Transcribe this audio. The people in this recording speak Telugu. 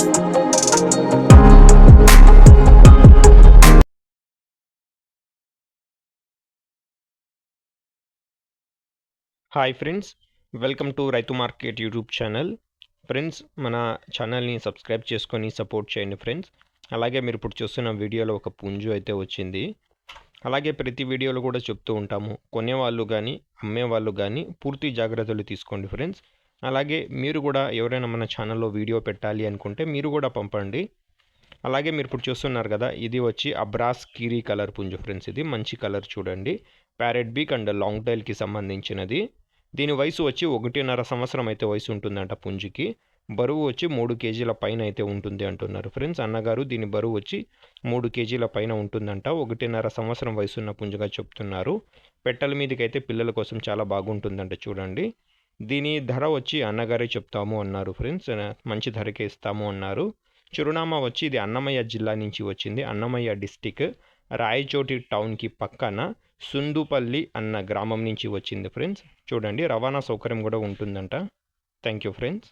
హాయ్ ఫ్రెండ్స్, వెల్కమ్ టు రైతు మార్కెట్ యూట్యూబ్ ఛానల్. ఫ్రెండ్స్, మన ఛానల్ని సబ్స్క్రైబ్ చేసుకొని సపోర్ట్ చేయండి ఫ్రెండ్స్. అలాగే మీరు ఇప్పుడు చూస్తున్న వీడియోలో ఒక పుంజు అయితే వచ్చింది. అలాగే ప్రతి వీడియోలో కూడా చెప్తూ ఉంటాము, కొనేవాళ్ళు కానీ అమ్మేవాళ్ళు కానీ పూర్తి జాగ్రత్తలు తీసుకోండి ఫ్రెండ్స్. అలాగే మీరు కూడా ఎవరైనా మన ఛానల్లో వీడియో పెట్టాలి అనుకుంటే మీరు కూడా పంపండి. అలాగే మీరు ఇప్పుడు చూస్తున్నారు కదా, ఇది వచ్చి అబ్రాస్ కీరీ కలర్ పుంజు ఫ్రెండ్స్. ఇది మంచి కలర్ చూడండి, ప్యారెట్ బీక్ అండ్ లాంగ్ టైల్కి సంబంధించినది. దీని వయసు వచ్చి 1.5 సంవత్సరం అయితే వయసు ఉంటుందంట పుంజుకి. బరువు వచ్చి 3 కేజీల పైన అయితే ఉంటుంది అంటున్నారు ఫ్రెండ్స్. అన్నగారు దీని బరువు వచ్చి 3 కేజీల పైన ఉంటుందంట. 1.5 సంవత్సరం వయసున్న పుంజుగా చెప్తున్నారు. పెట్టెల మీదకైతే పిల్లల కోసం చాలా బాగుంటుందంట చూడండి. దీని ధర వచ్చి అన్నగారే చెప్తాము అన్నారు ఫ్రెండ్స్. మంచి ధరకే ఇస్తాము అన్నారు. చిరునామా వచ్చి ఇది అన్నమయ్య జిల్లా నుంచి వచ్చింది. అన్నమయ్య డిస్టిక్ రాయచోటి టౌన్కి పక్కన సుందుపల్లి అన్న గ్రామం నుంచి వచ్చింది ఫ్రెండ్స్. చూడండి, రవాణా సౌకర్యం కూడా ఉంటుందంట. Thank you friends.